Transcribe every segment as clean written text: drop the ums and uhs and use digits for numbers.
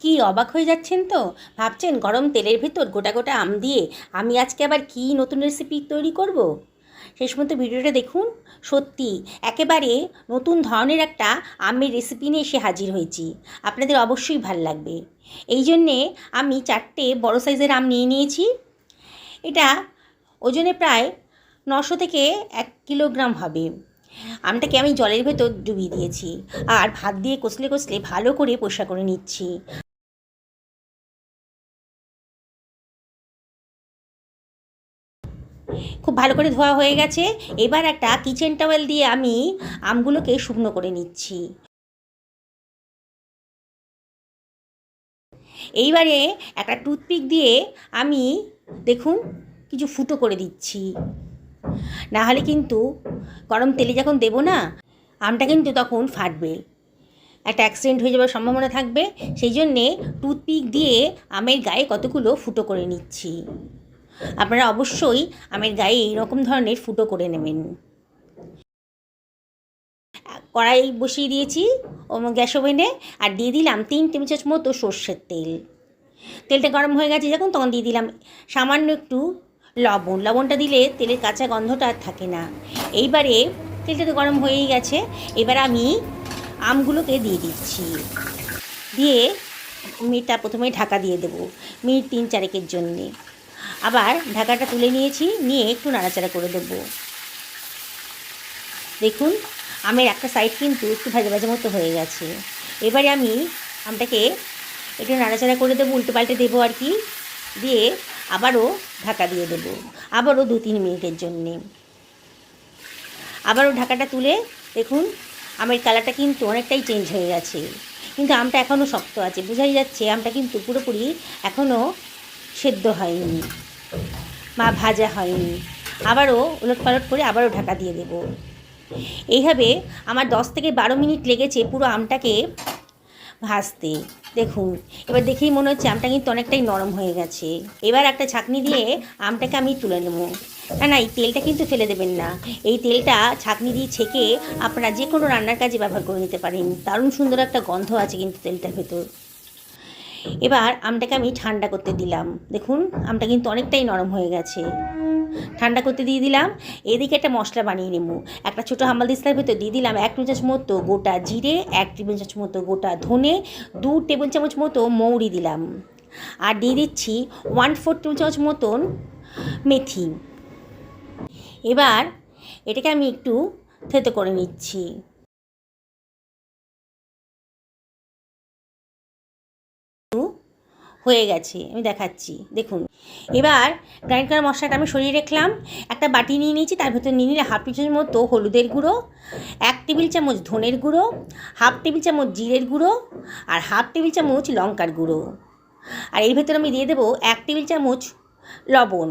কি অবাক হয়ে যাচ্ছেন তো? ভাবছেন গরম তেলের ভেতর গোটা গোটা আম দিয়ে আমি আজকে আবার কী নতুন রেসিপি তৈরি করব? শেষ পর্যন্ত ভিডিওটা দেখুন। সত্যি একেবারে নতুন ধরনের একটা আমের রেসিপি নিয়ে এসে হাজির হয়েছি। আপনাদের অবশ্যই ভাল লাগবে। এই জন্যে আমি 4টে বড় সাইজের আম নিয়ে নিয়েছি। এটা ওজনে প্রায় 900 থেকে 1 কিলোগ্রাম হবে। আমটাকে আমি জলের ভেতর ডুবিয়ে দিয়েছি আর ভাত দিয়ে কষলে কষলে ভালো করে পরিষ্কার করে নিচ্ছি। খুব ভালো করে ধোয়া হয়ে গেছে। এবার একটা কিচেন টাওয়েল দিয়ে আমি আমগুলোকে শুকনো করে নিচ্ছি। এইবারে একটা টুথপিক দিয়ে আমি দেখুন কিছু ফুটো করে দিচ্ছি, না হলে কিন্তু গরম তেলে যখন দেবো না, আমটা কিন্তু তখন ফাটবে, একটা অ্যাক্সিডেন্ট হয়ে যাওয়ার সম্ভাবনা থাকবে। সেই জন্যে টুথপিক দিয়ে আমের গায়ে কতগুলো ফুটো করে নিচ্ছি। আপনারা অবশ্যই আমের গায়ে এইরকম ধরনের ফুটো করে নেবেন। কড়াই বসিয়ে দিয়েছি গ্যাস ওভেনে, আর দিয়ে দিলাম 3 টেবিল চামচ মতো সর্ষের তেল। তেলটা গরম হয়ে গেছে যখন, তখন দিয়ে দিলাম সামান্য একটু লবণ। লবণটা দিলে তেলের কাঁচা গন্ধটা আর থাকে না। এইবারে তেলটা তো গরম হয়েই গেছে, এবার আমি আমগুলোকে দিয়ে দিচ্ছি। দিয়ে মিনিটটা প্রথমে ঢাকা দিয়ে দেবো মিনিট 3-4 জন্যে। আবার ঢাকাটা তুলে নিয়েছি, নিয়ে একটু নাড়াচাড়া করে দেবো। দেখুন আমের একটা সাইড কিন্তু একটু ভাজা ভাজা মতো হয়ে গেছে। এবারে আমি আমটাকে একটু নাড়াচাড়া করে দেবো, উল্টো পাল্টে দেবো আর কি। দিয়ে আবারও ঢাকা দিয়ে দেবো, আবারও 2-3 মিনিটের জন্যে। আবারও ঢাকাটা তুলে দেখুন আমের কালারটা কিন্তু অনেকটাই চেঞ্জ হয়ে গেছে, কিন্তু আমটা এখনও শক্ত আছে, বোঝাই যাচ্ছে আমটা কিন্তু পুরোপুরি এখনও সেদ্ধ হয়নি বা ভাজা হয়নি। আবারও উলটপালট করে আবারও ঢাকা দিয়ে দেবো। এইভাবে আমার 10 থেকে 12 মিনিট লেগেছে পুরো আমটাকে ভাজতে। দেখুন এবার দেখেই মনে হচ্ছে আমটা কিন্তু অনেকটাই নরম হয়ে গেছে। এবার একটা ছাঁকনি দিয়ে আমটাকে আমি তুলে নেব। না, এই তেলটা কিন্তু ফেলে দেবেন না। এই তেলটা ছাঁকনি দিয়ে ছেঁকে আপনারা যে কোনো রান্নার কাজে ব্যবহার করে নিতে পারেন। দারুণ সুন্দর একটা গন্ধ আছে কিন্তু তেলটার ভেতর। এবার আমটাকে আমি ঠান্ডা করতে দিলাম। দেখুন আমটা কিন্তু অনেকটাই নরম হয়ে গেছে, ঠান্ডা করতে দিয়ে দিলাম। এদিকে একটা মশলা বানিয়ে নেব। একটা ছোটো হামাল দিস্তার ভেতর দিয়ে দিলাম 1 টেবিল চামচ মতো গোটা জিরে, 1 টেবিল চামচ মতো গোটা ধনে, 2 টেবিল চামচ মতো মৌরি দিলাম, আর দিয়ে দিচ্ছি 1/4 টেবিল চামচ মতন মেথি। এবার এটাকে আমি একটু থেতো করে নিচ্ছি। হয়ে গেছে, আমি দেখাচ্ছি দেখুন। এবার গ্রাইন্ড করা মশলাটা আমি সরিয়ে রাখলাম। একটা বাটি নিয়ে নিয়েছি, তার ভেতর নিয়ে নিলে 1/2 টেবিল চামচ মতো হলুদের গুঁড়ো, 1 টেবিল চামচ ধনের গুঁড়ো, 1/2 টেবিল চামচ জিরের গুঁড়ো, আর 1/2 টেবিল চামচ লঙ্কার গুঁড়ো। আর এর ভেতর আমি দিয়ে দেবো 1 টেবিল চামচ লবণ,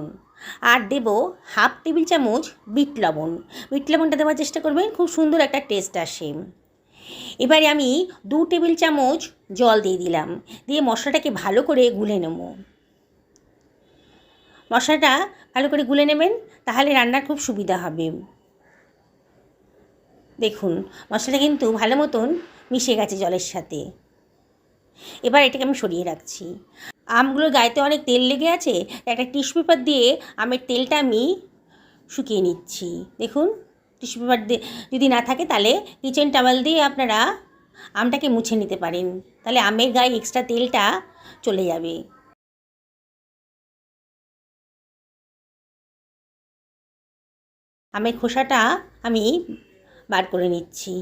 আর দেবো 1/2 টেবিল চামচ বিট লবণ। বিট লবণটা দেওয়ার চেষ্টা করবেন, খুব সুন্দর একটা টেস্ট আসে। এবারে আমি 2 টেবিল চামচ জল দিয়ে দিলাম, দিয়ে মশলাটাকে ভালো করে গুলে নেব। মশলাটা ভালো করে গুলে নেবেন, তাহলে রান্নার খুব সুবিধা হবে। দেখুন মশলাটা কিন্তু ভালো মতন মিশে গেছে জলের সাথে। এবার এটাকে আমি সরিয়ে রাখছি। আমগুলোর গায়েতে অনেক তেল লেগে আছে, একটা টিস্যু পেপার দিয়ে আমের তেলটা আমি শুকিয়ে নিচ্ছি। দেখুন টিস্যু পেপার দিয়ে যদি না থাকে, তাহলে কিচেন টাওয়েল দিয়ে আপনারা আমটাকে মুছে নিতে পারেন, তাহলে আমের গায়ে এক্সট্রা তেলটা চলে যাবে। আমের খোসাটা আমি বার করে নিচ্ছি।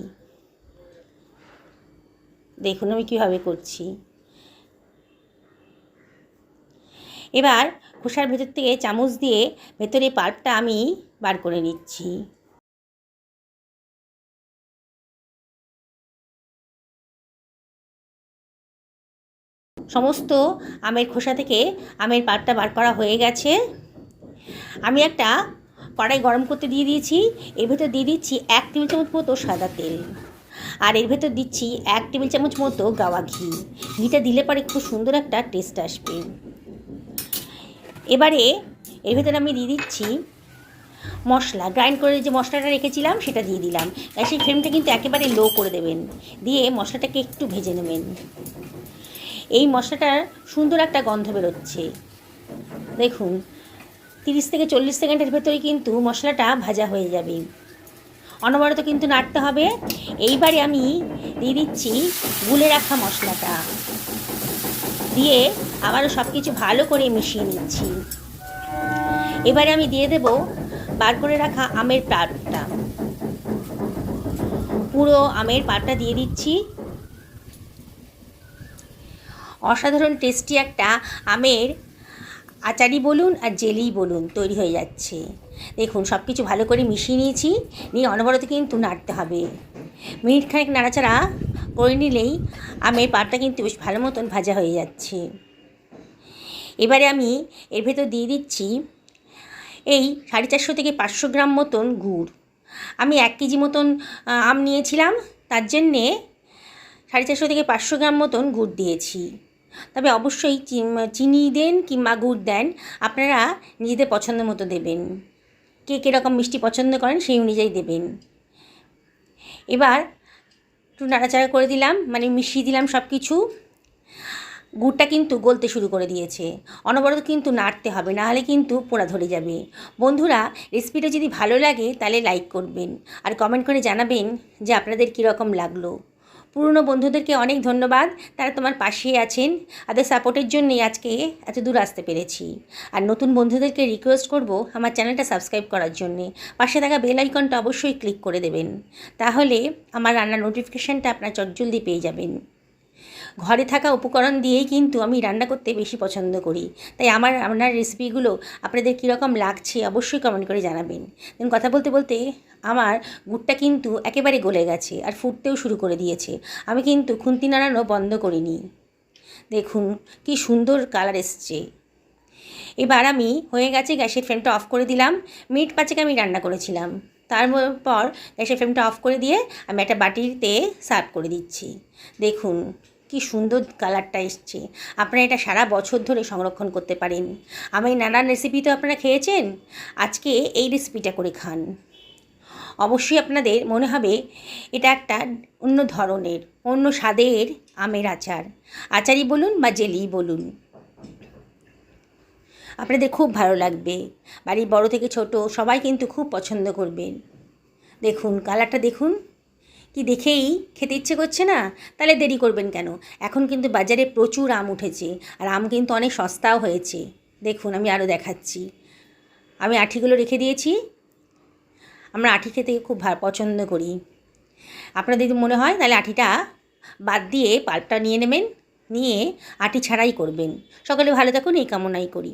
দেখুন আমি কীভাবে করছি। এবার খোসার ভেতর থেকে চামচ দিয়ে ভেতরে পাল্পটা আমি বার করে নিচ্ছি। সমস্ত আমের খোসা থেকে আমের পাল্পটা বার করা হয়ে গেছে। আমি একটা কড়াই গরম করতে দিয়ে দিয়েছি। এর ভেতর দিয়ে দিচ্ছি 1 টেবিল চামচ মতো সাদা তেল, আর এর ভেতর দিচ্ছি 1 টেবিল চামচ মতো গাওয়া ঘি। ঘিটা দিলে পরে খুব সুন্দর একটা টেস্ট আসবে। এবারে এর ভেতরে আমি দিয়ে দিচ্ছি মশলা, গ্রাইন্ড করে যে মশলাটা রেখেছিলাম সেটা দিয়ে দিলাম। গ্যাসের ফ্লেমটা কিন্তু একেবারে লো করে দেবেন, দিয়ে মশলাটাকে একটু ভেজে নেবেন। এই মশলাটার সুন্দর একটা গন্ধ বেরোচ্ছে। দেখুন 30 থেকে 40 সেকেন্ডের ভেতরেই কিন্তু মশলাটা ভাজা হয়ে যাবে। অনবরত কিন্তু নাড়তে হবে। এইবারে আমি দিয়ে দিচ্ছি গুলে রাখা মশলাটা, দিয়ে আবারও সব কিছু ভালো করে মিশিয়ে নিচ্ছি। এবারে আমি দিয়ে দেব বার করে রাখা আমের পাল্পটা, পুরো আমের পাল্পটা দিয়ে দিচ্ছি। অসাধারণ টেস্টি একটা আমের আচারই বলুন আর জেলিই বলুন তৈরি হয়ে যাচ্ছে। দেখুন সব কিছু ভালো করে মিশিয়ে নিয়েছি, নিয়ে অনবরত কিন্তু নাড়তে হবে। মিনিট খানেক নাড়াচাড়া করে নিলেই আমের পাল্পটা কিন্তু বেশ ভালো মতন ভাজা হয়ে যাচ্ছে। এবারে আমি এর ভেতর দিয়ে দিচ্ছি এই 450 থেকে 500 গ্রাম মতন গুড়। আমি 1 কেজি মতন আম নিয়েছিলাম, তার জন্যে 450 থেকে 500 গ্রাম মতন গুড় দিয়েছি। তবে অবশ্যই চিনি দেন কিংবা গুড় দেন, আপনারা নিজেদের পছন্দ মতো দেবেন। কে কীরকম মিষ্টি পছন্দ করেন সেই অনুযায়ী দেবেন। এবার একটু নাড়াচাড়া করে দিলাম, মানে মিশিয়ে দিলাম সব কিছু। গুড়টা কিন্তু গলতে শুরু করে দিয়েছে, অনবরত কিন্তু নাড়তে হবে, নাহলে কিন্তু পোড়া ধরে যাবে। বন্ধুরা, রেসিপিটা যদি ভালো লাগে তাহলে লাইক করবেন আর কমেন্ট করে জানাবেন যে আপনাদের কীরকম লাগলো। পুরনো বন্ধুদেরকে অনেক ধন্যবাদ, তারা তোমার পাশেই আছেন। তাদের সাপোর্টের জন্যই আজকে এত দূর আসতে পেরেছি। আর নতুন বন্ধুদেরকে রিকোয়েস্ট করব আমার চ্যানেলটা সাবস্ক্রাইব করার জন্যে, পাশে থাকা বেল আইকনটা অবশ্যই ক্লিক করে দেবেন, তাহলে আমার রান্নার নোটিফিকেশানটা আপনার চটজলদি পেয়ে যাবেন। ঘরে থাকা উপকরণ দিয়েই কিন্তু আমি রান্না করতে বেশি পছন্দ করি, তাই আমার রান্নার রেসিপিগুলো আপনাদের কীরকম লাগছে অবশ্যই কমেন্ট করে জানাবেন। দেখুন কথা বলতে বলতে আমার গুড়টা কিন্তু একেবারে গলে গেছে আর ফুটতেও শুরু করে দিয়েছে। আমি কিন্তু খুন্তি নাড়ানো বন্ধ করিনি। দেখুন কি সুন্দর কালার এসছে। এবার আমি হয়ে গেছে, গ্যাসের ফ্লেমটা অফ করে দিলাম। মিনিট 5 আমি রান্না করেছিলাম। তারপর গ্যাসের ফ্লেমটা অফ করে দিয়ে আমি একটা বাটিতে সার্ভ করে দিচ্ছি। দেখুন কি সুন্দর কালারটা এসছে। আপনারা এটা সারা বছর ধরে সংরক্ষণ করতে পারেন। আমি নানান রেসিপি তো আপনারা খেয়েছেন, আজকে এই রেসিপিটা করে খান। অবশ্যই আপনাদের মনে হবে এটা একটা অন্য ধরনের, অন্য স্বাদের আমের আচারই বলুন বা জেলিই বলুন, আপনাদের খুব ভালো লাগবে। বাড়ির বড় থেকে ছোট সবাই কিন্তু খুব পছন্দ করবেন। দেখুন কালারটা দেখুন, কি দেখেই খেতে ইচ্ছে করছে না? তাহলে দেরি করবেন কেন? এখন কিন্তু বাজারে প্রচুর আম উঠেছে, আর আম কিন্তু অনেক সস্তাও হয়েছে। দেখুন আমি আরও দেখাচ্ছি। আমি আঠিগুলো রেখে দিয়েছি। আমরা আঠি খেতে খুব পছন্দ করি। আপনাদের যদি মনে হয় তাহলে আঠিটা বাদ দিয়ে পাল্পটা নিয়ে নেবেন, নিয়ে আঠি ছাড়াই করবেন। সকলে ভালো থাকুন এই কামনাই করি।